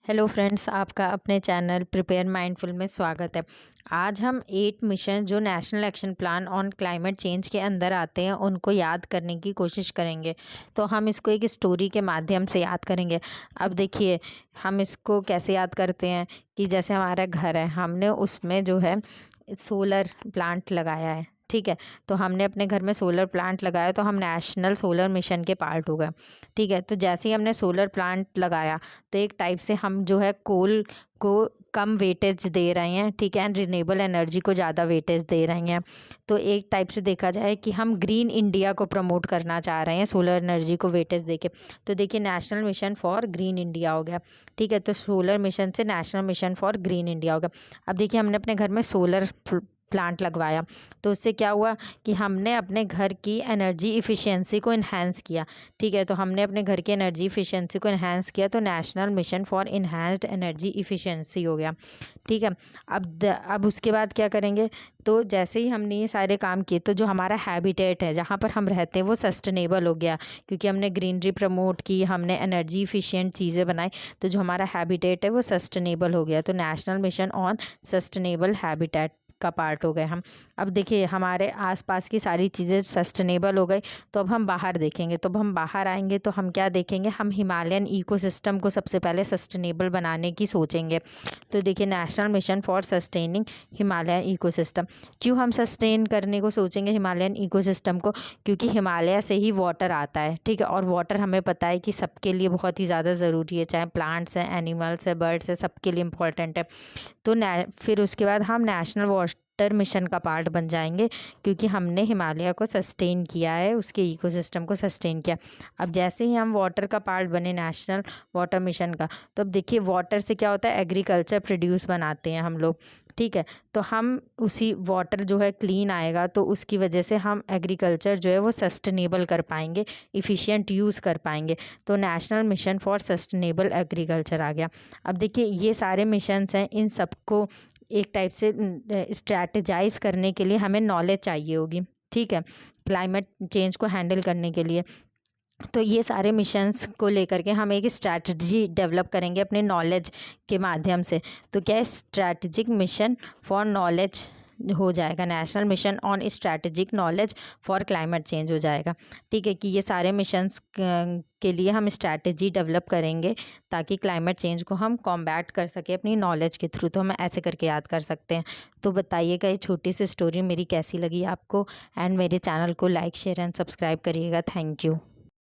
Hello friends, आपका अपने channel prepare mindful में स्वागत है। आज हम 8 मिशन जो national action plan on climate change के अंदर आते हैं उनको याद करने की कोशिश करेंगे। तो हम इसको एक स्टोरी के माध्यम से याद करेंगे। अब देखिए, हम इसको कैसे याद करते हैं कि जैसे हमारा घर है, हमने उसमें जो है सोलर प्लांट लगाया है। ठीक है, तो हमने अपने घर में सोलर प्लांट लगाया तो हम नेशनल सोलर मिशन के पार्ट हो गए। ठीक है, तो जैसे ही हमने सोलर प्लांट लगाया तो एक टाइप से हम जो है कोल को कम वेटेज दे रहे हैं। ठीक है, एंड रिन्यूएबल एनर्जी को ज़्यादा वेटेज दे रहे हैं। तो एक टाइप से देखा जाए कि हम ग्रीन इंडिया को प्रमोट करना चाह रहे हैं सोलर एनर्जी को वेटेज देके। तो देखिए, national mission for green India हो गया। ठीक है, तो सोलर मिशन से national mission for green India हो गया। अब देखिए, हमने अपने घर में सोलर प्लांट लगवाया तो उससे क्या हुआ कि हमने अपने घर की एनर्जी इफ़िशियंसी को इन्हांस किया। ठीक है, तो हमने अपने घर की एनर्जी इफ़िशियंसी को इन्हांस किया तो national mission for enhanced energy efficiency हो गया। ठीक है, अब उसके बाद क्या करेंगे, तो जैसे ही हमने ये सारे काम किए तो जो हमारा हैबिटेट है जहाँ पर हम रहते हैं वो सस्टेनेबल हो गया, क्योंकि हमने ग्रीनरी प्रमोट की, हमने एनर्जी इफ़िशियंट चीज़ें बनाई, तो जो हमारा हैबिटेट है वो सस्टेनेबल हो गया। तो national mission on sustainable habitat का पार्ट हो गए हम। अब देखिए, हमारे आसपास की सारी चीज़ें सस्टेनेबल हो गई, तो अब हम बाहर देखेंगे। तो अब हम बाहर आएंगे तो हम क्या देखेंगे, हम हिमालयन इकोसिस्टम को सबसे पहले सस्टेनेबल बनाने की सोचेंगे। तो देखिए, national mission for sustaining Himalayan ecosystem. क्यों हम सस्टेन करने को सोचेंगे हिमालयन इकोसिस्टम को? क्योंकि हिमालय से ही वाटर आता है। ठीक है, और वाटर हमें पता है कि सबके लिए बहुत ही ज़्यादा ज़रूरी है, चाहे प्लांट्स हैं, एनिमल्स है, बर्ड्स है, सबके लिए इम्पॉर्टेंट है। तो फिर उसके बाद हम नेशनल वाटर मिशन का पार्ट बन जाएंगे, क्योंकि हमने हिमालय को सस्टेन किया है, उसके इकोसिस्टम को सस्टेन किया। अब जैसे ही हम वाटर का पार्ट बने नेशनल वाटर मिशन का, तो अब देखिए, वाटर से क्या होता है, एग्रीकल्चर प्रोड्यूस बनाते हैं हम लोग। ठीक है, तो हम उसी वाटर जो है क्लीन आएगा तो उसकी वजह से हम एग्रीकल्चर जो है वो सस्टेनेबल कर पाएंगे, इफ़िशियंट यूज़ कर पाएंगे। तो national mission for sustainable agriculture आ गया। अब देखिए, ये सारे मिशंस हैं, इन सबको एक टाइप से स्ट्रैटेजाइज करने के लिए हमें नॉलेज चाहिए होगी। ठीक है, क्लाइमेट चेंज को हैंडल करने के लिए। तो ये सारे मिशंस को लेकर के हम एक स्ट्रैटेजी डेवलप करेंगे अपने नॉलेज के माध्यम से। तो क्या है, स्ट्रैटेजिक मिशन फॉर नॉलेज हो जाएगा, national mission on strategic knowledge for climate change हो जाएगा। ठीक है, कि ये सारे मिशंस के लिए हम स्ट्रैटेजी डेवलप करेंगे ताकि क्लाइमेट चेंज को हम कॉम्बैट कर सके अपनी नॉलेज के थ्रू। तो हम ऐसे करके याद कर सकते हैं। तो बताइएगा ये छोटी सी स्टोरी मेरी कैसी लगी आपको, एंड मेरे चैनल को लाइक, शेयर एंड सब्सक्राइब करिएगा। Thank you.